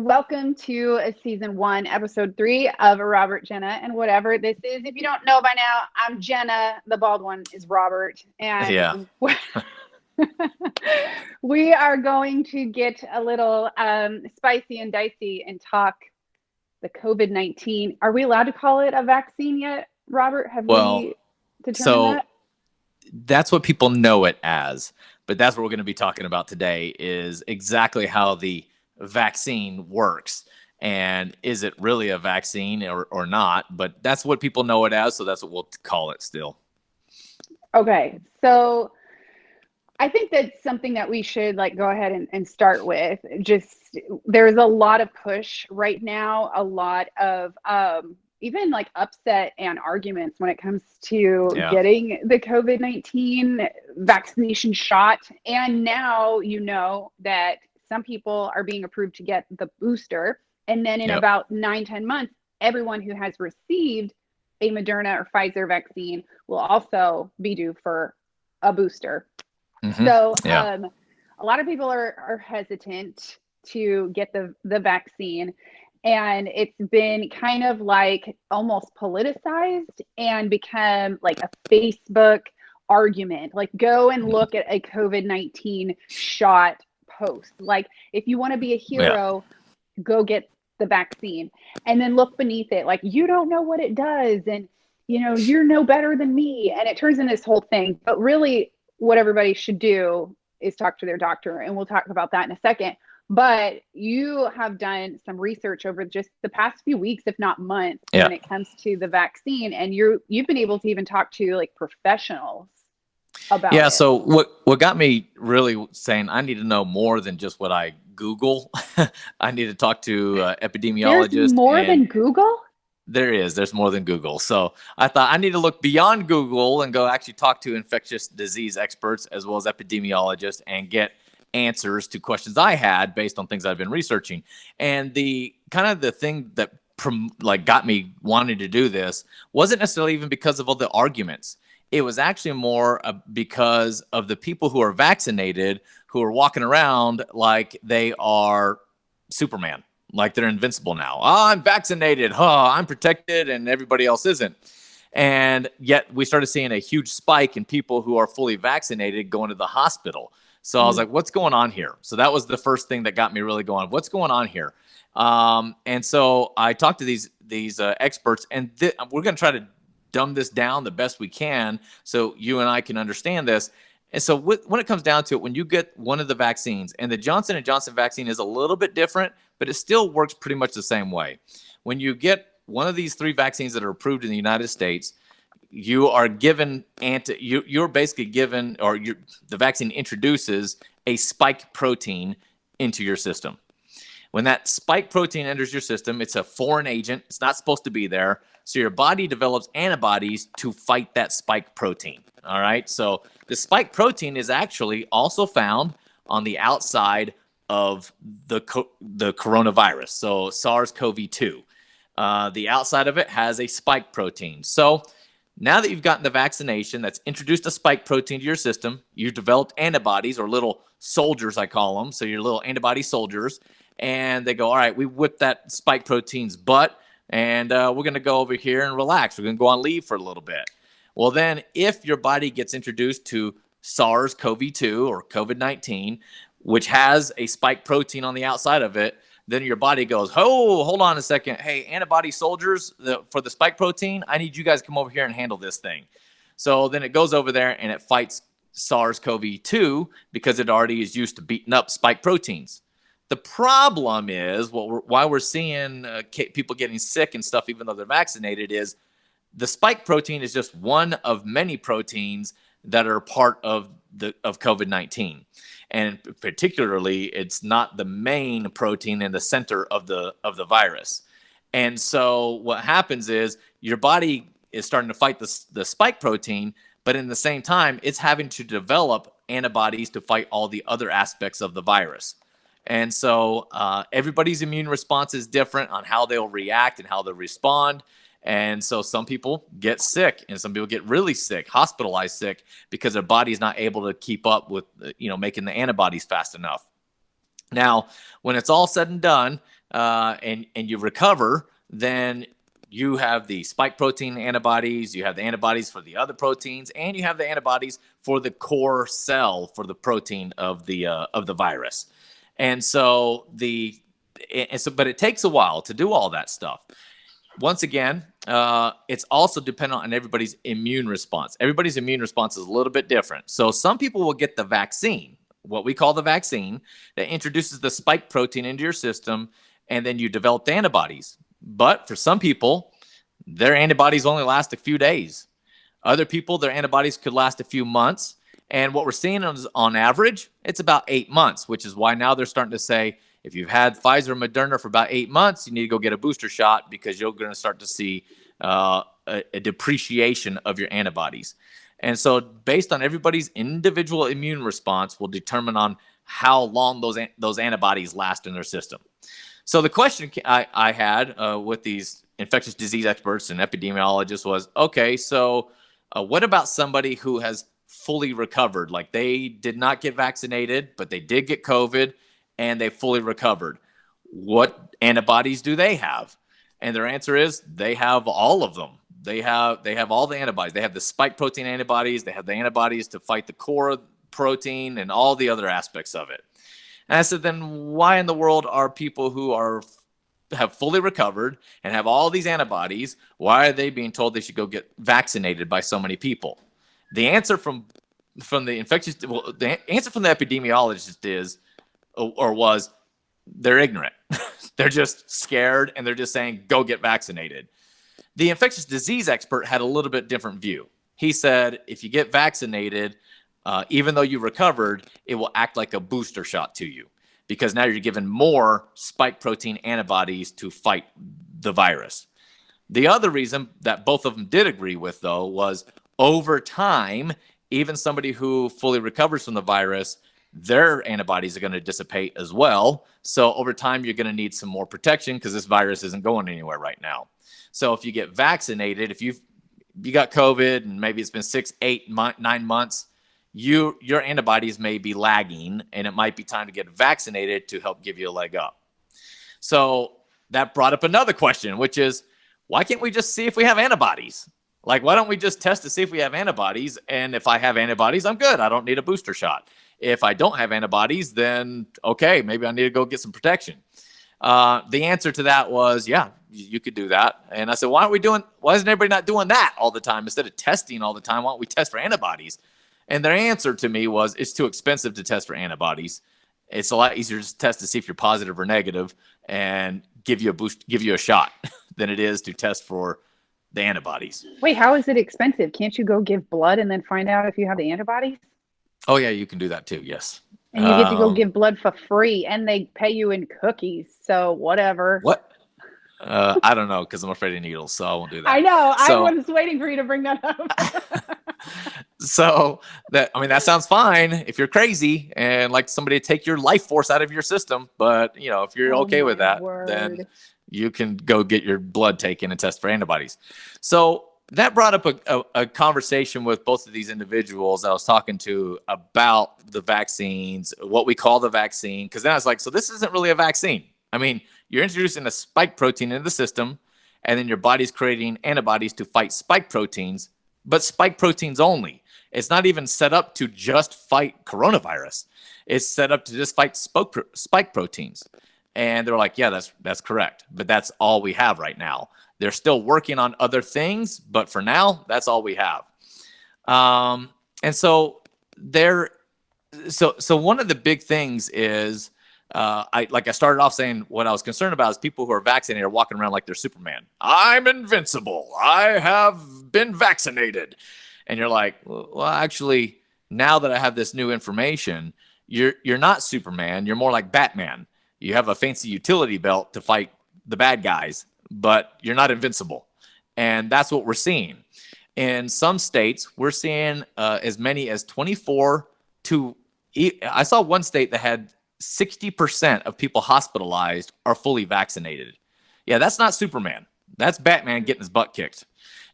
welcome to season 1, episode 3 of Robert, Genna, and Whatever This Is. If you don't know by now, I'm Genna. The bald one is Robert. And we are going to get a little spicy and dicey and talk the COVID-19. Are we allowed to call it a vaccine yet, Robert? Have we determined that? That's what people know it as. But that's what we're going to be talking about today is exactly how the vaccine works. And is it really a vaccine or not? But that's what people know it as. So that's what we'll call it still. Okay. So I think that's something that we should go ahead and start with. Just there's a lot of push right now, a lot of even upset and arguments when it comes to getting the COVID-19 vaccination shot. And now you know that some people are being approved to get the booster. And then in about 9-10 months, everyone who has received a Moderna or Pfizer vaccine will also be due for a booster. So a lot of people are hesitant to get the vaccine. And it's been kind of almost politicized and become a Facebook argument. Go and look at a COVID-19 shot post. If you want to be a hero, go get the vaccine. And then look beneath it. You don't know what it does. And, you're no better than me. And it turns into this whole thing. But really, what everybody should do is talk to their doctor. And we'll talk about that in a second. But you have done some research over just the past few weeks, if not months, when it comes to the vaccine. And you've been able to even talk to professionals about it. So what got me really saying I need to know more than just what I Google. I need to talk to epidemiologists. There's more than Google? There's more than Google. So I thought I need to look beyond Google and go actually talk to infectious disease experts as well as epidemiologists and get answers to questions I had based on things I've been researching. And the thing that got me wanting to do this wasn't necessarily even because of all the arguments. It was actually more because of the people who are vaccinated who are walking around like they are Superman, like they're invincible now. Oh, I'm vaccinated. I'm protected and everybody else isn't. And yet we started seeing a huge spike in people who are fully vaccinated going to the hospital. So I was like, what's going on here? So that was the first thing that got me really going. What's going on here? And so I talked to these experts, and we're going to try to dumb this down the best we can so you and I can understand this. And so when it comes down to it, when you get one of the vaccines, and the Johnson & Johnson vaccine is a little bit different, but it still works pretty much the same way. When you get one of these 3 vaccines that are approved in the United States, you are given you're basically given, or the vaccine introduces a spike protein into your system. When that spike protein enters your system, it's a foreign agent. It's not supposed to be there. So your body develops antibodies to fight that spike protein. All right. So the spike protein is actually also found on the outside of the coronavirus. So SARS-CoV-2. The outside of it has a spike protein. So now that you've gotten the vaccination that's introduced a spike protein to your system, you've developed antibodies, or little soldiers, I call them. So your little antibody soldiers. And they go, all right, we whipped that spike protein's butt, and we're going to go over here and relax. We're going to go on leave for a little bit. Well, then if your body gets introduced to SARS-CoV-2 or COVID-19, which has a spike protein on the outside of it, then your body goes, oh, hold on a second. Hey, antibody soldiers for the spike protein, I need you guys to come over here and handle this thing. So then it goes over there and it fights SARS-CoV-2 because it already is used to beating up spike proteins. The problem is, why we're seeing people getting sick and stuff, even though they're vaccinated, is the spike protein is just one of many proteins that are part of COVID-19. And particularly, it's not the main protein in the center of the virus. And so what happens is your body is starting to fight the spike protein, but in the same time, it's having to develop antibodies to fight all the other aspects of the virus. And so everybody's immune response is different on how they'll react and how they'll respond. And so some people get sick and some people get really sick, hospitalized sick, because their body's not able to keep up with, making the antibodies fast enough. Now, when it's all said and done, and you recover, then you have the spike protein antibodies, you have the antibodies for the other proteins, and you have the antibodies for the core cell for the protein of the virus. And so but it takes a while to do all that stuff. Once again, it's also dependent on everybody's immune response. Everybody's immune response is a little bit different. So some people will get the vaccine, what we call the vaccine, that introduces the spike protein into your system, and then you develop the antibodies. But for some people, their antibodies only last a few days. Other people, their antibodies could last a few months. And what we're seeing is, on average, it's about 8 months, which is why now they're starting to say, if you've had Pfizer or Moderna for about 8 months, you need to go get a booster shot because you're going to start to see a depreciation of your antibodies. And so based on everybody's individual immune response will determine on how long those antibodies last in their system. So the question I had with these infectious disease experts and epidemiologists was, okay, so what about somebody who has fully recovered? Like they did not get vaccinated, but they did get COVID and they fully recovered. What antibodies do they have? And their answer is they have all of them. They have all the antibodies. They have the spike protein antibodies. They have the antibodies to fight the core protein and all the other aspects of it. And I said, then why in the world are people who have fully recovered and have all these antibodies, why are they being told they should go get vaccinated by so many people? The answer from the epidemiologist was they're ignorant. They're just scared and they're just saying, go get vaccinated. The infectious disease expert had a little bit different view. He said, if you get vaccinated, even though you recovered, it will act like a booster shot to you because now you're given more spike protein antibodies to fight the virus. The other reason that both of them did agree with, though, was over time, even somebody who fully recovers from the virus, their antibodies are going to dissipate as well. So over time, you're going to need some more protection because this virus isn't going anywhere right now. So if you get vaccinated, if you got COVID and maybe it's been 6, 8, 9 months, your antibodies may be lagging and it might be time to get vaccinated to help give you a leg up. So that brought up another question, which is, why can't we just see if we have antibodies? Like, why don't we just test to see if we have antibodies? And if I have antibodies, I'm good. I don't need a booster shot. If I don't have antibodies, then okay, maybe I need to go get some protection. The answer to that was, yeah, you could do that. And I said, why isn't everybody not doing that all the time? Instead of testing all the time, why don't we test for antibodies? And their answer to me was, it's too expensive to test for antibodies. It's a lot easier to test to see if you're positive or negative and give you a shot than it is to test for the antibodies. Wait, how is it expensive? Can't you go give blood and then find out if you have the antibodies? Oh yeah, you can do that too. Yes. And you get to go give blood for free, and they pay you in cookies. So whatever. What? I don't know, because I'm afraid of needles, so I won't do that. I know. I was waiting for you to bring that up. So that sounds fine if you're crazy and like somebody to take your life force out of your system. But if you're okay with that, then you can go get your blood taken and test for antibodies. So that brought up a conversation with both of these individuals I was talking to about the vaccines, what we call the vaccine. Because then I was like, so this isn't really a vaccine. I mean, you're introducing a spike protein into the system, and then your body's creating antibodies to fight spike proteins, but spike proteins only. It's not even set up to just fight coronavirus. It's set up to just fight spike proteins. And they're like, yeah, that's correct. But that's all we have right now. They're still working on other things, but for now, that's all we have. And so one of the big things is, I started off saying what I was concerned about is people who are vaccinated are walking around like they're Superman. I'm invincible. I have been vaccinated. And you're like, well, actually, now that I have this new information, you're not Superman. You're more like Batman. You have a fancy utility belt to fight the bad guys, but you're not invincible. And that's what we're seeing. In some states, we're seeing as many as 24 to, I saw one state that had 60% of people hospitalized are fully vaccinated. Yeah, that's not Superman. That's Batman getting his butt kicked.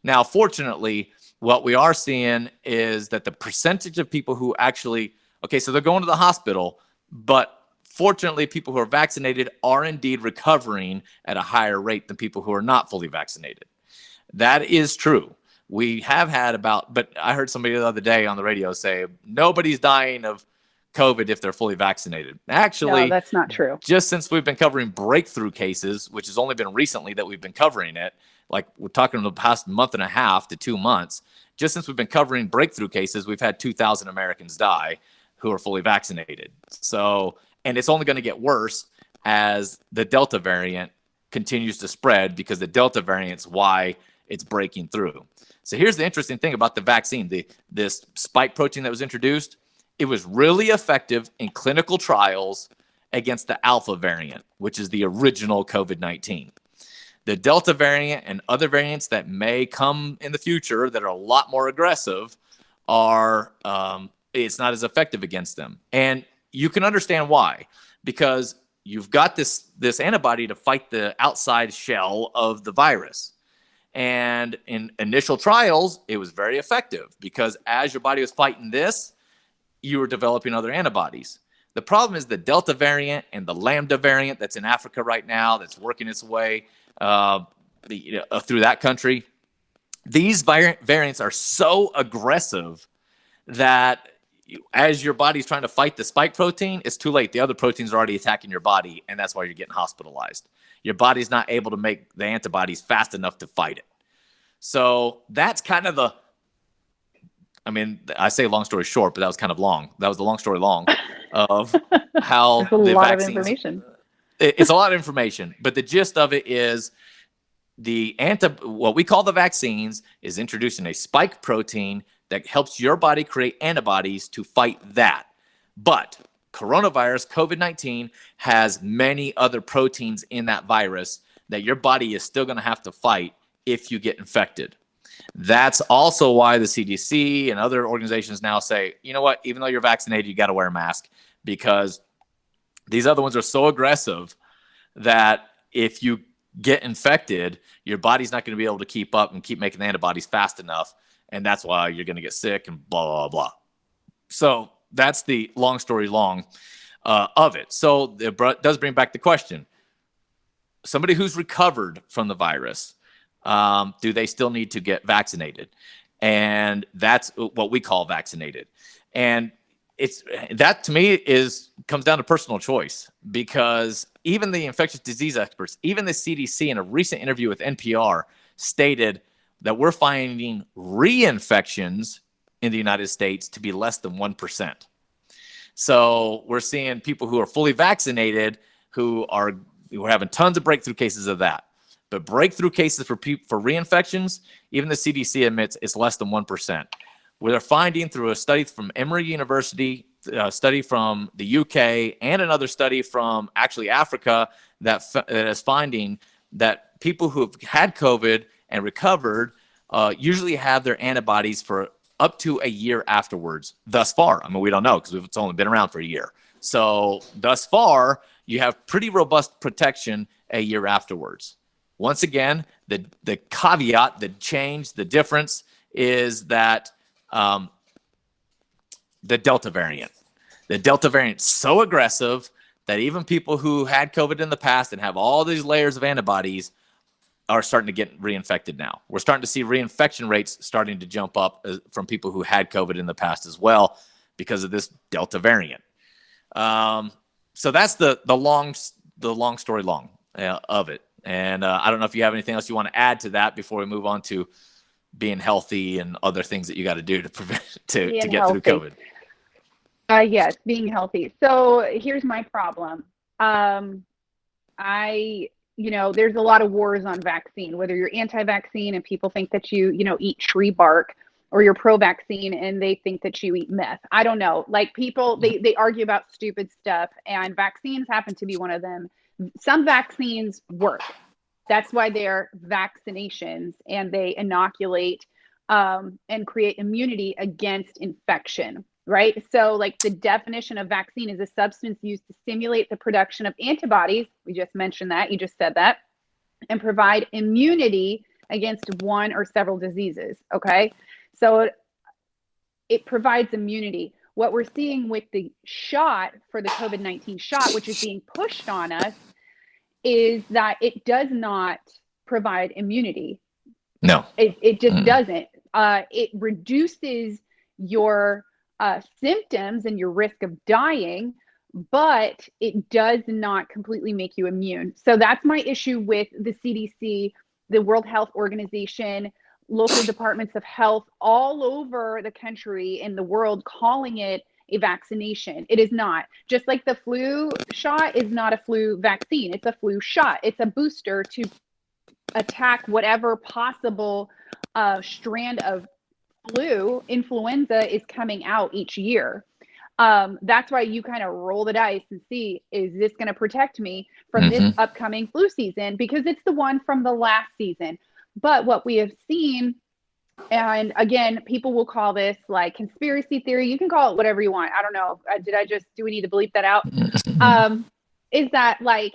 Now, fortunately, what we are seeing is that the percentage of people who actually, okay, so they're going to the hospital, but fortunately, people who are vaccinated are indeed recovering at a higher rate than people who are not fully vaccinated. That is true. We have had but I heard somebody the other day on the radio say nobody's dying of COVID if they're fully vaccinated. Actually, no, that's not true. just since we've been covering breakthrough cases, which has only been recently that we've been covering it, like we're talking in the past month and a half to 2 months, just since we've been covering breakthrough cases, we've had 2,000 Americans die who are fully vaccinated. So, and it's only going to get worse as the Delta variant continues to spread, because the Delta variant's why it's breaking through. So here's the interesting thing about the vaccine. This spike protein that was introduced, it was really effective in clinical trials against the Alpha variant, which is the original COVID-19. The Delta variant and other variants that may come in the future that are a lot more aggressive are, it's not as effective against them. And you can understand why, because you've got this antibody to fight the outside shell of the virus. And in initial trials, it was very effective because as your body was fighting this, you were developing other antibodies. The problem is the Delta variant and the Lambda variant that's in Africa right now, that's working its way through that country. These variants are so aggressive that as your body's trying to fight the spike protein, it's too late. The other proteins are already attacking your body, and that's why you're getting hospitalized. Your body's not able to make the antibodies fast enough to fight it. So that's kind of I say long story short, but that was kind of long. That was the long story long of how That's a the lot vaccines, of information. It's a lot of information, but the gist of it is what we call the vaccines is introducing a spike protein that helps your body create antibodies to fight that. But coronavirus, COVID-19, has many other proteins in that virus that your body is still going to have to fight if you get infected. That's also why the CDC and other organizations now say, you know what, even though you're vaccinated, you got to wear a mask, because these other ones are so aggressive that if you get infected, your body's not going to be able to keep up and keep making the antibodies fast enough. And that's why you're going to get sick and blah, blah, blah. So that's the long story long of it. So it does bring back the question. Somebody who's recovered from the virus, do they still need to get vaccinated? And that's what we call vaccinated. And that to me comes down to personal choice, because even the infectious disease experts, even the CDC, in a recent interview with NPR, stated that we're finding reinfections in the United States to be less than 1%. So we're seeing people who are fully vaccinated who are having tons of breakthrough cases of that. But breakthrough cases for reinfections, even the CDC admits it's less than 1%. They're finding through a study from Emeril University, a study from the UK, and another study from actually Africa that is finding that people who have had COVID and recovered usually have their antibodies for up to a year afterwards thus far. I mean, we don't know because it's only been around for a year. So thus far, you have pretty robust protection a year afterwards. Once again, the caveat, the change, the difference is that the Delta variant. The Delta variant is so aggressive that even people who had COVID in the past and have all these layers of antibodies are starting to get reinfected now. We're starting to see reinfection rates starting to jump up from people who had COVID in the past as well because of this Delta variant. So that's the long story long of it. And I don't know if you have anything else you want to add to that before we move on to being healthy and other things that you got to do to prevent to get through COVID. Yes, being healthy. So here's my problem. There's a lot of wars on vaccine, whether you're anti-vaccine and people think that you eat tree bark, or you're pro-vaccine and they think that you eat meth. I don't know. Like, people, they argue about stupid stuff, and vaccines happen to be one of them. Some vaccines work. That's why they're vaccinations, and they inoculate and create immunity against infection. Right? So, like, the definition of vaccine is a substance used to stimulate the production of antibodies. We just mentioned that. You just said that. And provide immunity against one or several diseases. Okay? So it provides immunity. What we're seeing with the shot for the COVID-19 shot, which is being pushed on us, is that it does not provide immunity. No, it just doesn't. It reduces your symptoms and your risk of dying, but it does not completely make you immune. So that's my issue with the CDC, the World Health Organization, local departments of health all over the country and the world calling it a vaccination. It is not. Just like the flu shot is not a flu vaccine, it's a flu shot. It's a booster to attack whatever possible strand of influenza is coming out each year. That's why you kind of roll the dice and see, is this going to protect me from this upcoming flu season? Because it's the one from the last season. But what we have seen, and again, people will call this like conspiracy theory. You can call it whatever you want. I don't know. Do we need to bleep that out? Is that like,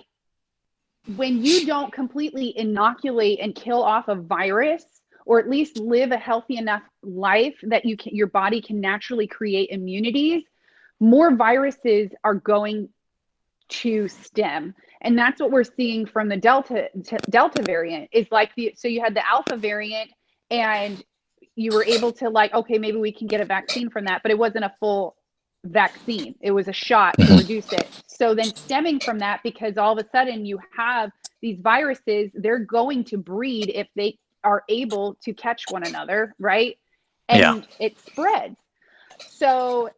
when you don't completely inoculate and kill off a virus, or at least live a healthy enough life that your body can naturally create immunities, more viruses are going to stem. And that's what we're seeing from the Delta variant. Is like so you had the Alpha variant, and you were able to like, okay, maybe we can get a vaccine from that, but it wasn't a full vaccine. It was a shot to reduce it. So then stemming from that, because all of a sudden you have these viruses, they're going to breed if they are able to catch one another, right? And it spreads. So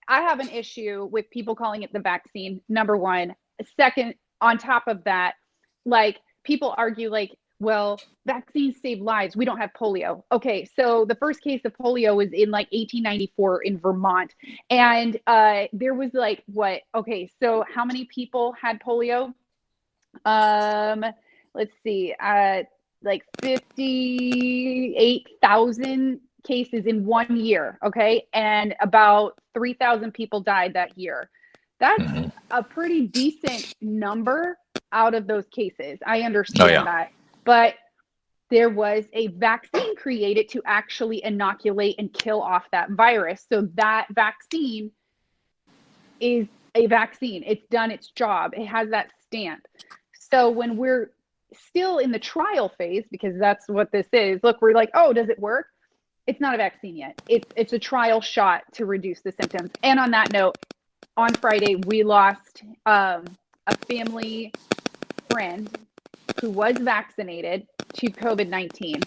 I have an issue with people calling it the vaccine, number one. Second, on top of that, like people argue like, well, vaccines save lives. We don't have polio. Okay, so the first case of polio was in like 1894 in Vermont. And there was like, what? Okay, so how many people had polio? Let's see, like 58,000 cases in 1 year. Okay, and about 3,000 people died that year. That's a pretty decent number out of those cases. I understand that. But there was a vaccine created to actually inoculate and kill off that virus. So that vaccine is a vaccine. It's done its job. It has that stamp. So when we're still in the trial phase, because that's what this is, look, we're like, oh, does it work? It's not a vaccine yet. It's a trial shot to reduce the symptoms. And on that note, on Friday, we lost a family friend who was vaccinated to COVID-19.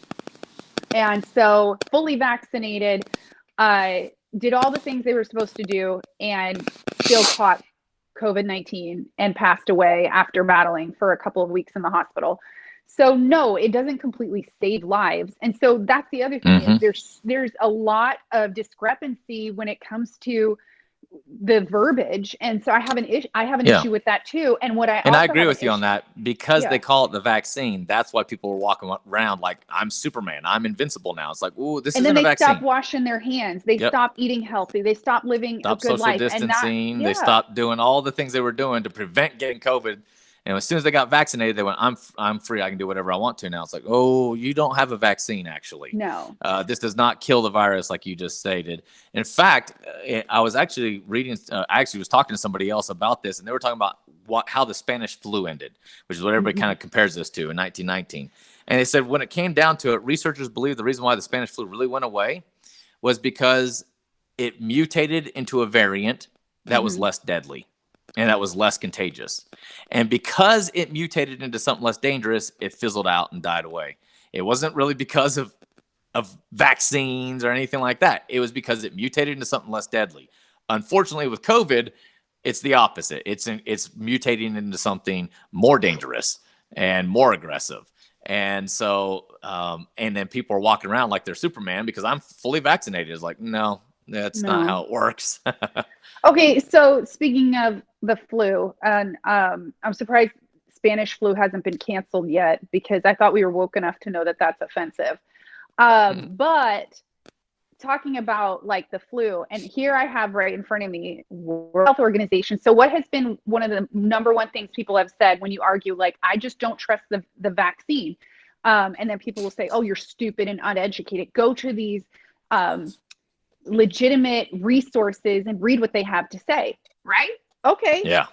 And so fully vaccinated, did all the things they were supposed to do, and still caught COVID-19 and passed away after battling for a couple of weeks in the hospital. So no, it doesn't completely save lives. And so that's the other thing, is there's a lot of discrepancy when it comes to the verbiage. And so I have an issue with that too. And I agree with you on that, because they call it the vaccine. That's why people were walking around like, I'm Superman, I'm invincible now. It's like, oh, this isn't a vaccine. And then they stop washing their hands. They stop eating healthy. They stop living a good life. Social distancing. They stopped doing all the things they were doing to prevent getting COVID. And as soon as they got vaccinated, they went, I'm free. I can do whatever I want to now. It's like, oh, you don't have a vaccine, actually. No. This does not kill the virus like you just stated. In fact, I was actually reading, I actually was talking to somebody else about this, and they were talking about how the Spanish flu ended, which is what everybody kind of compares this to in 1919. And they said when it came down to it, researchers believe the reason why the Spanish flu really went away was because it mutated into a variant that was less deadly and that was less contagious. And because it mutated into something less dangerous, it fizzled out and died away. It wasn't really because of vaccines or anything like that. It was because it mutated into something less deadly. Unfortunately, with COVID, it's the opposite. It's mutating into something more dangerous and more aggressive. And so, and then people are walking around like they're Superman because I'm fully vaccinated. It's like, no, that's not how it works. Okay, so speaking of the flu, and I'm surprised Spanish flu hasn't been canceled yet, because I thought we were woke enough to know that that's offensive. But talking about like the flu, and here I have right in front of me World Health Organization. So what has been one of the number one things people have said when you argue, like, I just don't trust the vaccine. And then people will say, oh, you're stupid and uneducated. Go to these legitimate resources and read what they have to say, right? Okay. Yeah.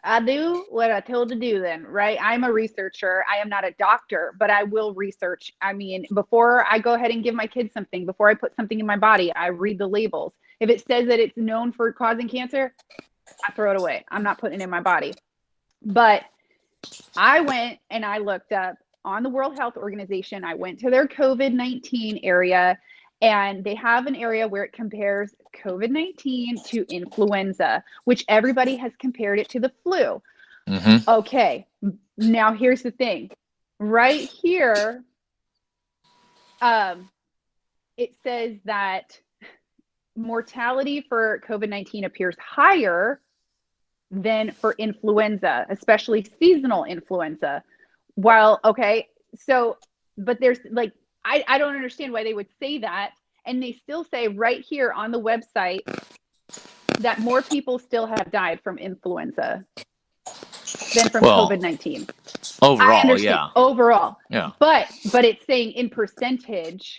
I do what I told to do then, right? I'm a researcher. I am not a doctor, but I will research. I mean, before I go ahead and give my kids something, before I put something in my body, I read the labels. If it says that it's known for causing cancer, I throw it away. I'm not putting it in my body. But I went and I looked up on the World Health Organization. I went to their COVID-19 area, and they have an area where it compares COVID-19 to influenza, which everybody has compared it to the flu. Mm-hmm. Okay, now here's the thing. Right here, it says that mortality for COVID-19 appears higher than for influenza, especially seasonal influenza. While, okay, so, but there's like, I don't understand why they would say that. And they still say right here on the website that more people still have died from influenza than from COVID-19. Overall, yeah. Overall. Yeah. But it's saying in percentage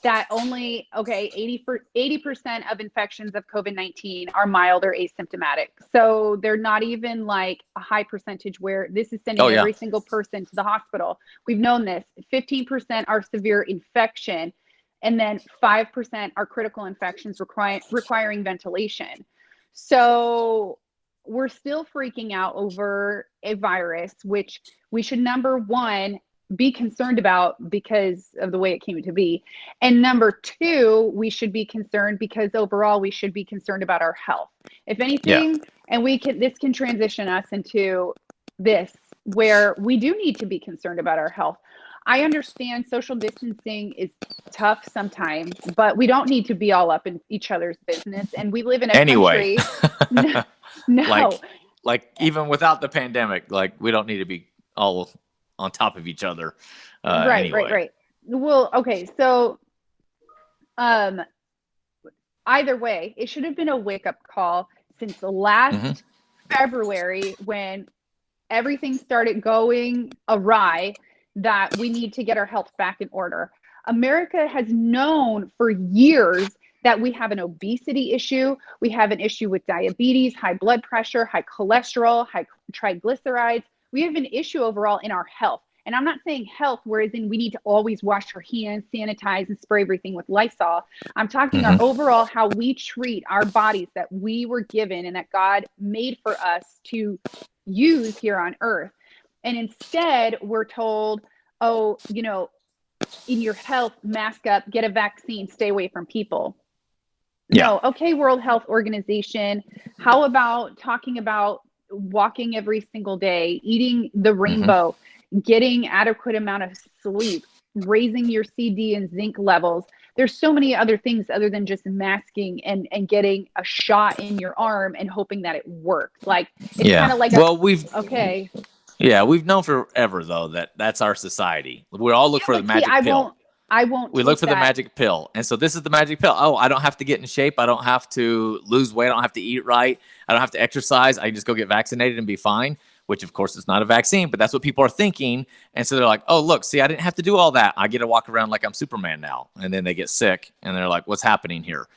that only, okay, 80% of infections of COVID-19 are mild or asymptomatic. So they're not even like a high percentage where this is sending every single person to the hospital. We've known this. 15% are severe infection, and then 5% are critical infections requiring ventilation. So we're still freaking out over a virus, which we should, number one, be concerned about because of the way it came to be. And number two, we should be concerned because overall we should be concerned about our health. If anything, and this can transition us into this where we do need to be concerned about our health. I understand social distancing is tough sometimes, but we don't need to be all up in each other's business. And we live in a country. No. Like even without the pandemic, like we don't need to be all on top of each other. Right. Well, okay. So, either way, it should have been a wake-up call since last February when everything started going awry that we need to get our health back in order. America has known for years that we have an obesity issue. We have an issue with diabetes, high blood pressure, high cholesterol, high triglycerides. We have an issue overall in our health. And I'm not saying health, whereas in we need to always wash our hands, sanitize, and spray everything with Lysol. I'm talking our overall how we treat our bodies that we were given and that God made for us to use here on earth. And instead, we're told, oh, you know, in your health, mask up, get a vaccine, stay away from people. Yeah. No, okay, World Health Organization, how about talking about walking every single day, eating the rainbow, getting adequate amount of sleep, raising your CD and zinc levels. There's so many other things other than just masking and getting a shot in your arm and hoping that it works. Like it's kind of like we've known forever though that that's our society. We all look for the magic pill. We look for the magic pill. And so this is the magic pill. Oh, I don't have to get in shape. I don't have to lose weight. I don't have to eat right. I don't have to exercise. I can just go get vaccinated and be fine, which of course is not a vaccine, but that's what people are thinking. And so they're like, oh, look, see, I didn't have to do all that. I get to walk around like I'm Superman now. And then they get sick and they're like, what's happening here?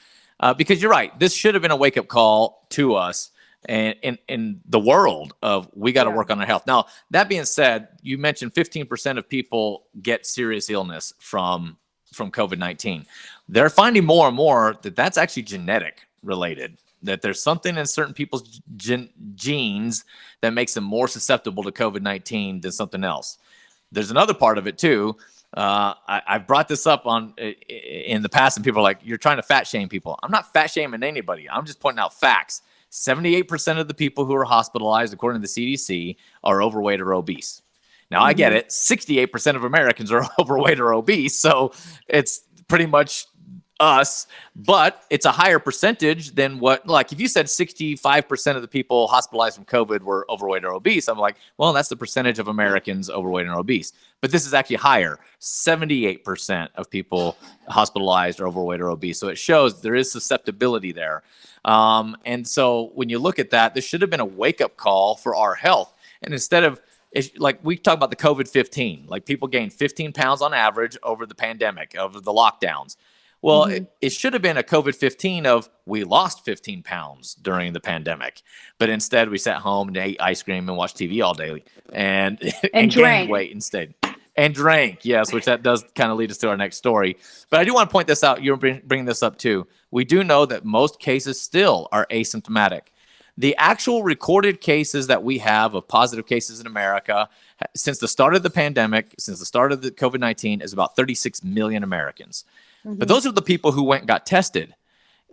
Because you're right. This should have been a wake-up call to us and in the world of we got to work on our health. Now, that being said, you mentioned 15% of people get serious illness from COVID-19. They're finding more and more that that's actually genetic related, that there's something in certain people's genes that makes them more susceptible to COVID-19 than something else. There's another part of it too. I've brought this up in the past and people are like, you're trying to fat shame people. I'm not fat shaming anybody. I'm just pointing out facts. 78% of the people who are hospitalized, according to the CDC, are overweight or obese. Now, I get it. 68% of Americans are overweight or obese, so it's pretty much us, but it's a higher percentage than what, like if you said 65% of the people hospitalized from COVID were overweight or obese, I'm like, well, that's the percentage of Americans overweight and obese. But this is actually higher. 78% of people hospitalized are overweight or obese. So it shows there is susceptibility there. And so when you look at that, this should have been a wake-up call for our health. And instead of, like we talk about the COVID-15, like people gained 15 pounds on average over the pandemic, over the lockdowns. Well, Mm-hmm. it should have been a COVID-15 of we lost 15 pounds during the pandemic, but instead we sat home and ate ice cream and watched TV all day and And and gained drank. weight instead. And drank, yes, which that does kind of lead us to our next story. But I do want to point this out. You're bringing this up too. We do know that most cases still are asymptomatic. The actual recorded cases that we have of positive cases in America since the start of the pandemic, since the start of the COVID-19, is about 36 million Americans. But Mm-hmm. those are the people who went and got tested.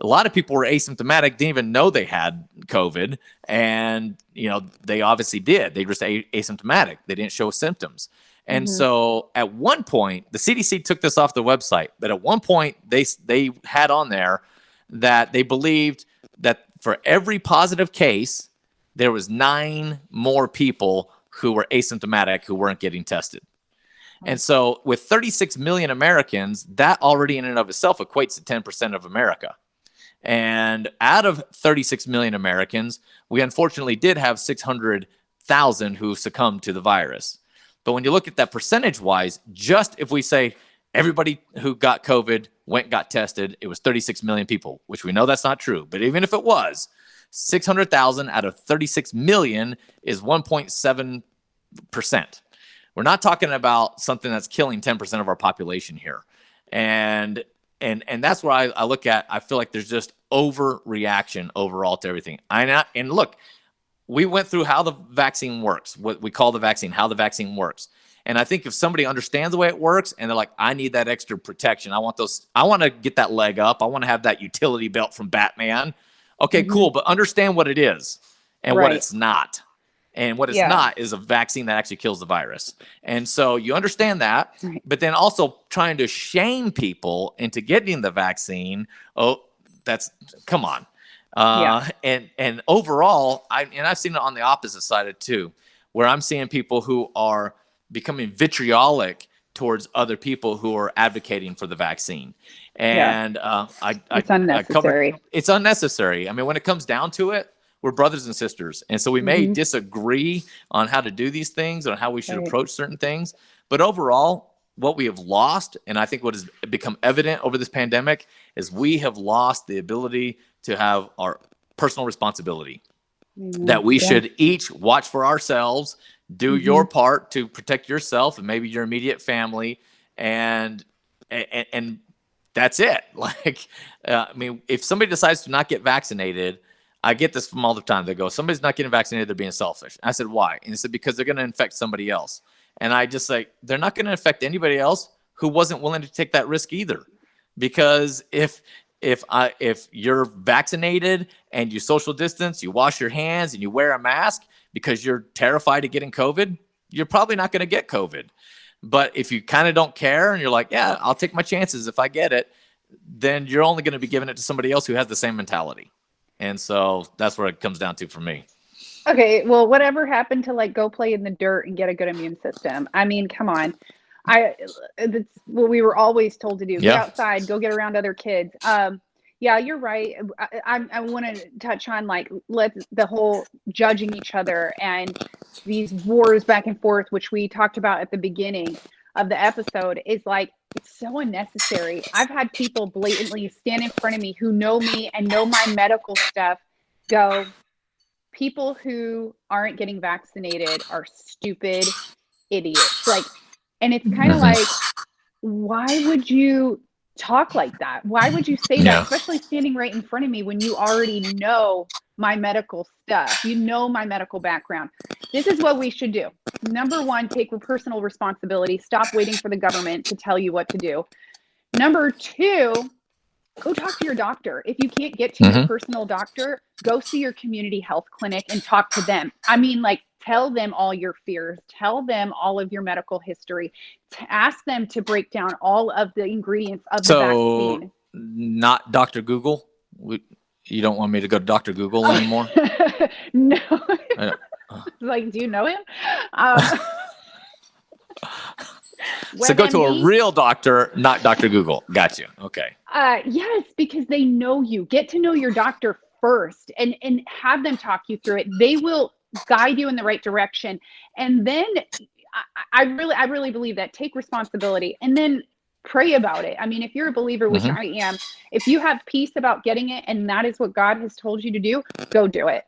A lot of people were asymptomatic, didn't even know they had COVID. And, they obviously did. They were just asymptomatic. They didn't show symptoms. And Mm-hmm. so at one point, the CDC took this off the website, but at one point they had on there that they believed that for every positive case, there was 9 more people who were asymptomatic who weren't getting tested. And so with 36 million Americans, that already in and of itself equates to 10% of America. And out of 36 million Americans, we unfortunately did have 600,000 who succumbed to the virus. But when you look at that percentage-wise, just if we say everybody who got COVID went and got tested, it was 36 million people, which we know that's not true. But even if it was, 600,000 out of 36 million is 1.7%. We're not talking about something that's killing 10% of our population here. And that's where I look at, I feel like there's just overreaction overall to everything. And look, we went through how the vaccine works, what we call the vaccine, how the vaccine works. And I think if somebody understands the way it works and they're like, I need that extra protection. I want to get that leg up. I want to have that utility belt from Batman. Okay, Mm-hmm. cool. But understand what it is and what Right. it's not. And what it's Yeah. not is a vaccine that actually kills the virus. And so you understand that, Right. but then also trying to shame people into getting the vaccine. Oh, come on. Yeah. And overall, I've seen it on the opposite side of it too, where I'm seeing people who are becoming vitriolic towards other people who are advocating for the vaccine. And It's unnecessary. it's unnecessary. I mean, when it comes down to it, we're brothers and sisters. And so we may Mm-hmm. disagree on how to do these things, on how we should Right. approach certain things. But overall, what we have lost, and I think what has become evident over this pandemic, is we have lost the ability to have our personal responsibility. Mm-hmm. That we Yeah. should each watch for ourselves, do Mm-hmm. your part to protect yourself and maybe your immediate family, and that's it. Like, I mean, if somebody decides to not get vaccinated, I get this from all the time. They go, somebody's not getting vaccinated, they're being selfish. I said, why? And they said, because they're going to infect somebody else. And I just like, they're not going to infect anybody else who wasn't willing to take that risk either. Because if you're vaccinated and you social distance, you wash your hands and you wear a mask because you're terrified of getting COVID, you're probably not going to get COVID. But if you kind of don't care and you're like, yeah, I'll take my chances if I get it, then you're only going to be giving it to somebody else who has the same mentality. And so that's where it comes down to for me. Okay, well, whatever happened to like go play in the dirt and get a good immune system? I mean, come on. That's what we were always told to do. Get Yeah. outside, go get around other kids. Yeah, you're right. I want to touch on like the whole judging each other and these wars back and forth, which we talked about at the beginning of the episode, is like, it's so unnecessary. I've had people blatantly stand in front of me who know me and know my medical stuff go, people who aren't getting vaccinated are stupid idiots. Like, and it's kind of like, why would you talk like that? Why would you say Yeah. that, especially standing right in front of me when you already know my medical stuff, you know my medical background? This is what we should do. Number one, take personal responsibility. Stop waiting for the government to tell you what to do. Number two, go talk to your doctor. If you can't get to your personal doctor, go see your community health clinic and talk to them. I mean, like, tell them all your fears. Tell them all of your medical history. Ask them to break down all of the ingredients of the vaccine. Not Dr. Google? You don't want me to go to Dr. Google anymore? No. Like, do you know him? So go to a real doctor, not Dr. Google. Got you. Okay. Yes, because they know you. Get to know your doctor first and have them talk you through it. They will guide you in the right direction. And then I really believe that. Take responsibility. And then pray about it. I mean, if you're a believer, which I am, if you have peace about getting it and that is what God has told you to do, go do it.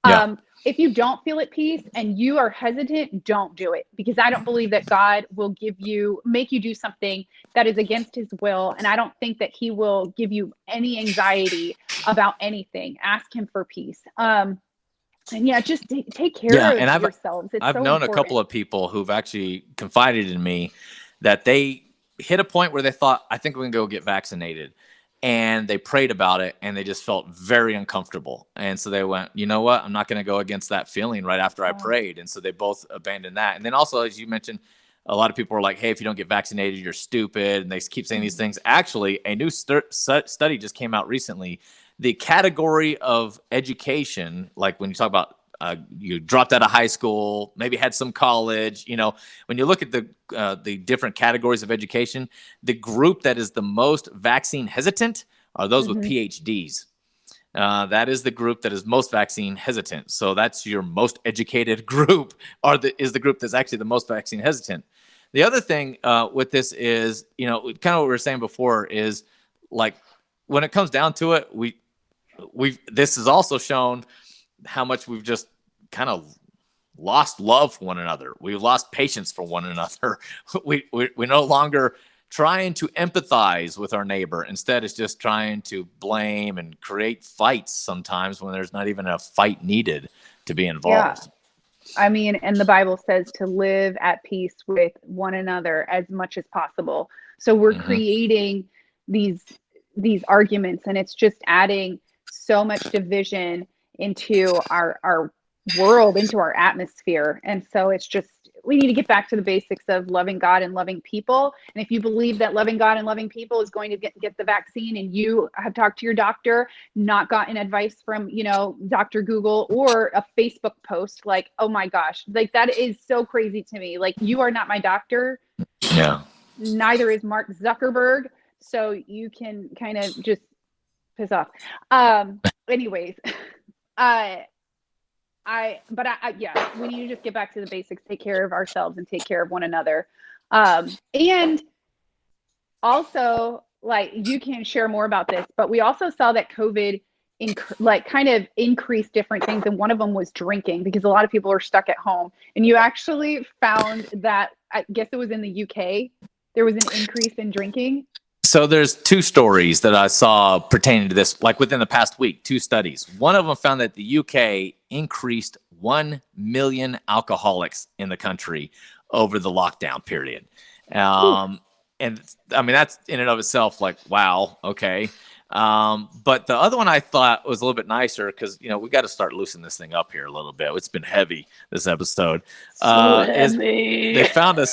Yeah. If you don't feel at peace and you are hesitant, don't do it, because I don't believe that God will make you do something that is against his will. And I don't think that he will give you any anxiety about anything. Ask him for peace. And yeah, just take care Yeah. of And yourselves. It's I've so known a important. couple of people who've actually confided in me that they hit a point where they thought, I think we can go get vaccinated. And they prayed about it and they just felt very uncomfortable. And so they went, you know what? I'm not going to go against that feeling right after I prayed. And so they both abandoned that. And then also, as you mentioned, a lot of people are like, hey, if you don't get vaccinated, you're stupid. And they keep saying these things. Actually, a new study just came out recently. The category of education, like when you talk about you dropped out of high school, maybe had some college, when you look at the different categories of education, the group that is the most vaccine hesitant are those with PhDs. That is the group that is most vaccine hesitant. So that's your most educated group, is the group that's actually the most vaccine hesitant. The other thing with this is, kind of what we were saying before is, like, when it comes down to it, this has also shown how much we've just kind of lost love for one another. We've lost patience for one another. We're no longer trying to empathize with our neighbor. Instead, it's just trying to blame and create fights sometimes when there's not even a fight needed to be involved. Yeah. I mean, and the Bible says to live at peace with one another as much as possible. So we're creating these arguments, and it's just adding so much division into our world, into our atmosphere. And so it's just, we need to get back to the basics of loving God and loving people. And if you believe that loving God and loving people is going to get the vaccine, and you have talked to your doctor, not gotten advice from, Dr. Google or a Facebook post, like, oh my gosh, like, that is so crazy to me. Like, you are not my doctor. Yeah. Neither is Mark Zuckerberg. So you can kind of just piss off. Anyways, yeah, we need to just get back to the basics, take care of ourselves and take care of one another. And also, like, you can share more about this, but we also saw that COVID kind of increased different things. And one of them was drinking, because a lot of people are stuck at home. And you actually found that, I guess it was in the UK, there was an increase in drinking. So there's two stories that I saw pertaining to this, like within the past week, two studies. One of them found that the UK increased 1 million alcoholics in the country over the lockdown period. And I mean, that's in and of itself like, wow, okay. But the other one I thought was a little bit nicer, because, we got to start loosening this thing up here a little bit. It's been heavy, this episode. They found a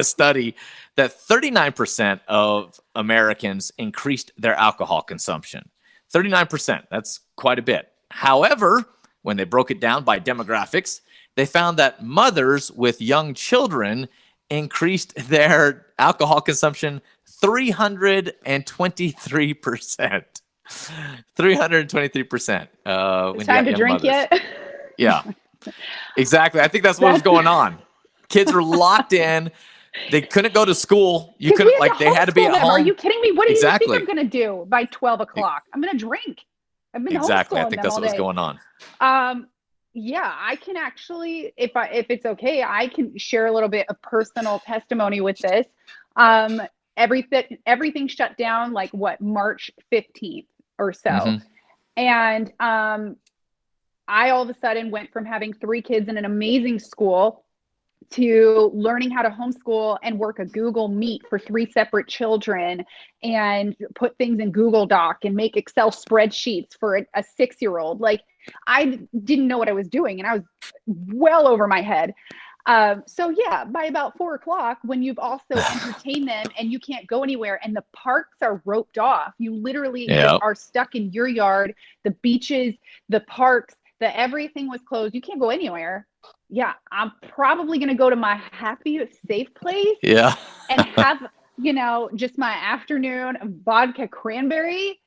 study that 39% of Americans increased their alcohol consumption. 39%, that's quite a bit. However, when they broke it down by demographics, they found that mothers with young children increased their alcohol consumption 323%. 323%. It's time to drink yet? Yeah, exactly. I think that's what was going on. Kids were locked in. They couldn't go to school. You couldn't, they had to be at home. Are you kidding me? What do you think Exactly. I'm going to do by 12 o'clock? I'm going to drink. I've been Exactly. I homeschooling think them that's all what was day. going on. Yeah, I can actually, if it's okay, I can share a little bit of personal testimony with this. Everything shut down like March 15th or so. And I all of a sudden went from having 3 kids in an amazing school to learning how to homeschool and work a Google Meet for 3 separate children, and put things in Google Doc and make Excel spreadsheets for a 6-year-old. Like, I didn't know what I was doing, and I was well over my head. So yeah, by about 4 o'clock, when you've also entertained them and you can't go anywhere and the parks are roped off, you literally just are stuck in your yard, the beaches, the parks, everything was closed. You can't go anywhere. Yeah, I'm probably going to go to my happy, safe place. Yeah. And have, just my afternoon of vodka cranberry,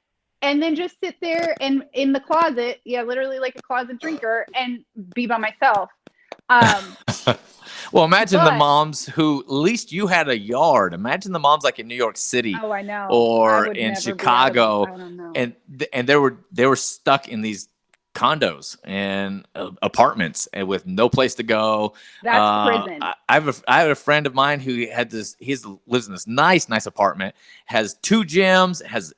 and then just sit there and in the closet, literally like a closet drinker, and be by myself. Well, imagine the But moms who, at least you had a yard. Imagine the moms like in New York City oh, I know. I or would in never be out of. Chicago, I don't know. and they were stuck in these condos and apartments and with no place to go. That's prison. I have a friend of mine who had this. He lives in this nice apartment. Has 2 gyms. Has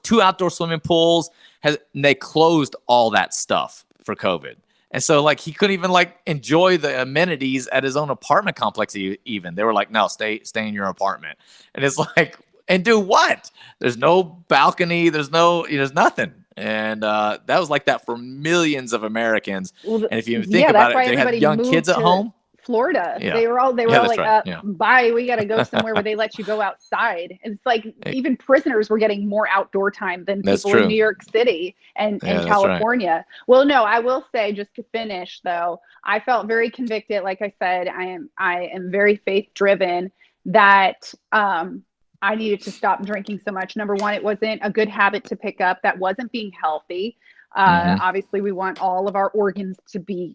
two outdoor swimming pools. And they closed all that stuff for COVID. And so, like, he couldn't even like enjoy the amenities at his own apartment complex. Even they were like, "No, stay in your apartment." And it's like, and do what? There's no balcony. There's nothing. And that was like that for millions of Americans. Well, And if you think yeah, about that's it, why they had everybody young kids moved at to home. Florida. Yeah, They were all that's like, right. Yeah. bye. We got to go somewhere where they let you go outside. It's like even prisoners were getting more outdoor time than That's people in true. New York City and That's California. right. Well, no, I will say, just to finish though, I felt very convicted. Like I said, I am very faith driven that I needed to stop drinking so much. Number one, it wasn't a good habit to pick up. That wasn't being healthy. Obviously, we want all of our organs to be,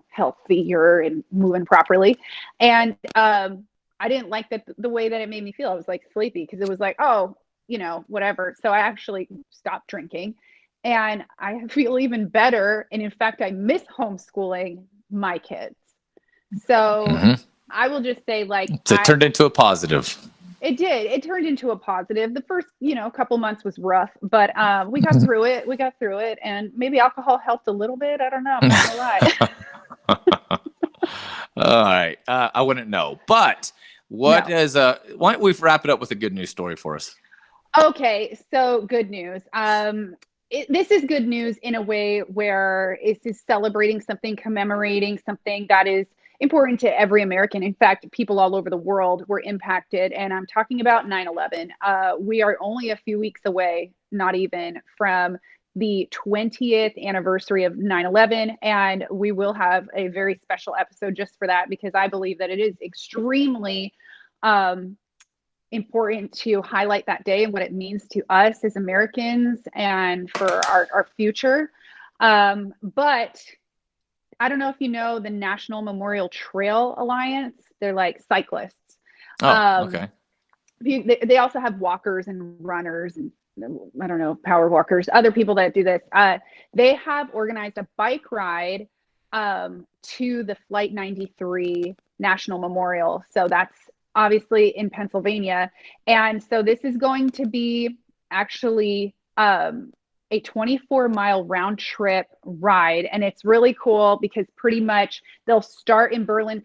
healthier and moving properly. And I didn't like the way that it made me feel. I was like sleepy because it was like, oh, whatever. So I actually stopped drinking, and I feel even better. And in fact, I miss homeschooling my kids. So I will just say, like, So it turned into a positive. It did. It turned into a positive. The first, couple months was rough, but we got through it. And maybe alcohol helped a little bit. I don't know. I'm not gonna lie. All right. I wouldn't know, but why don't we wrap it up with a good news story for us? Okay. So good news. This is good news in a way where it is celebrating something, commemorating something that is important to every American. In fact, people all over the world were impacted. And I'm talking about 9/11. We are only a few weeks away, not even, from the 20th anniversary of 9/11. And we will have a very special episode just for that, because I believe that it is extremely important to highlight that day and what it means to us as Americans and for our future. But I don't know if you know the National Memorial Trail Alliance. They're like cyclists. Oh, okay. They also have walkers and runners and, I don't know, power walkers, other people that do this. They have organized a bike ride to the Flight 93 National Memorial. So that's obviously in Pennsylvania. And so this is going to be actually a 24-mile round trip ride. And it's really cool because pretty much they'll start in Berlin,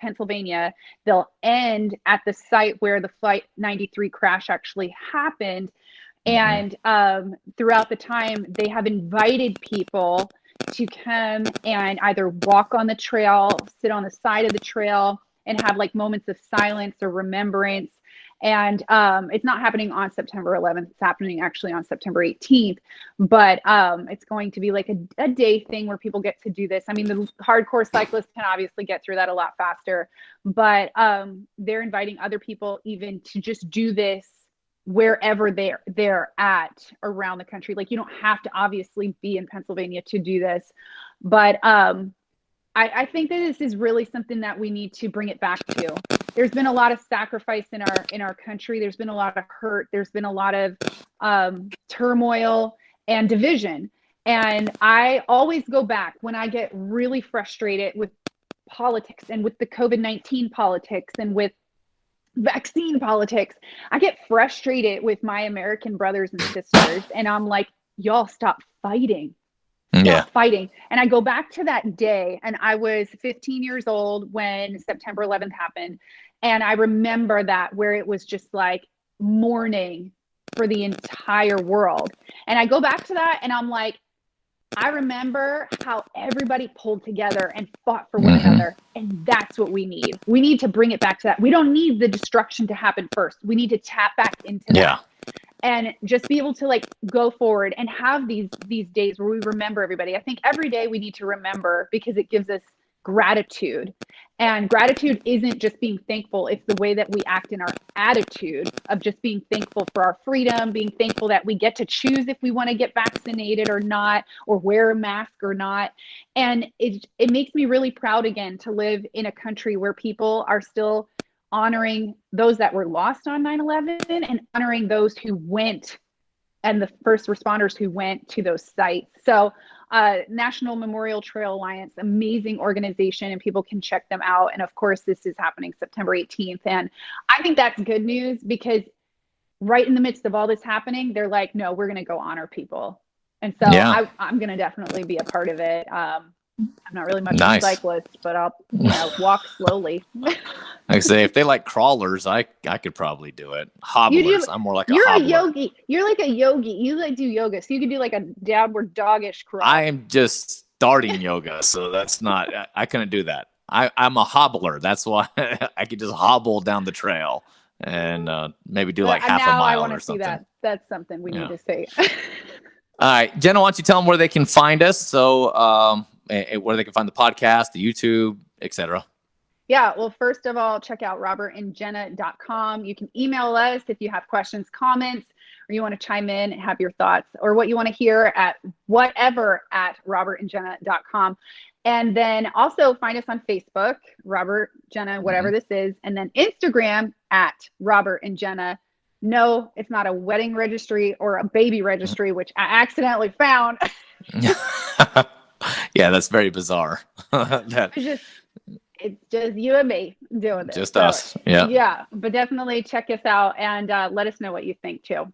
Pennsylvania. They'll end at the site where the Flight 93 crash actually happened. And throughout the time, they have invited people to come and either walk on the trail, sit on the side of the trail, and have like moments of silence or remembrance. And it's not happening on September 11th. It's happening actually on September 18th. But it's going to be like a day thing where people get to do this. I mean, the hardcore cyclists can obviously get through that a lot faster. But they're inviting other people even to just do this wherever they're at around the country. Like, you don't have to obviously be in Pennsylvania to do this. But I think that this is really something that we need to bring it back to. There's been a lot of sacrifice in our country. There's been a lot of hurt. There's been a lot of turmoil and division. And I always go back when I get really frustrated with politics and with the COVID-19 politics and with vaccine politics. I get frustrated with my American brothers and sisters. And I'm like, y'all stop fighting. Fighting. And I go back to that day, and I was 15 years old when September 11th happened. And I remember that, where it was just like mourning for the entire world. And I go back to that and I'm like, I remember how everybody pulled together and fought for one another. And that's what we need. We need to bring it back to that. We don't need the destruction to happen first. We need to tap back into that. And just be able to like go forward and have these days where we remember everybody. I think every day we need to remember, because it gives us gratitude. And gratitude isn't just being thankful. It's the way that we act in our attitude of just being thankful for our freedom, being thankful that we get to choose if we want to get vaccinated or not, or wear a mask or not. And it makes me really proud again to live in a country where people are still honoring those that were lost on 9/11 and honoring those who went, and the first responders who went to those sites. So National Memorial Trail Alliance, amazing organization, and people can check them out. And of course, this is happening September 18th. And I think that's good news, because right in the midst of all this happening, they're like, no, we're going to go honor people. And so I'm going to definitely be a part of it. I'm not really much of a cyclist, but I'll walk slowly. Like I say, if they like crawlers, I could probably do it. Hobblers, I'm more like a hobbler. You're a yogi. You're like a yogi. You like do yoga, so you could do like a downward doggish crawl. I am just starting yoga, so that's not. I couldn't do that. I'm a hobbler. That's why I could just hobble down the trail and maybe do like half a mile or something. See that. That's something we need to see. All right, Genna, why don't you tell them where they can find us? So where they can find the podcast, the YouTube, etc. Yeah, well, first of all, check out robertandgenna.com. You can email us if you have questions, comments, or you want to chime in and have your thoughts, or what you want to hear at robertandgenna.com. And then also find us on Facebook, Robert, Genna, Whatever This Is, and then Instagram at Robert and Genna. No, it's not a wedding registry or a baby registry, which I accidentally found. Yeah, that's very bizarre. It's just you and me doing this. Just us. Yeah. Yeah. But definitely check us out and let us know what you think too.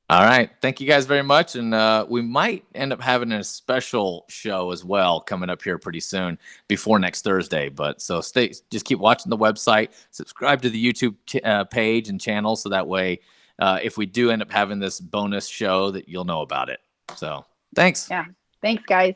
All right. Thank you guys very much. And we might end up having a special show as well coming up here pretty soon before next Thursday. But so just keep watching the website, subscribe to the YouTube page and channel. So that way, if we do end up having this bonus show, that you'll know about it. So thanks. Yeah. Thanks, guys.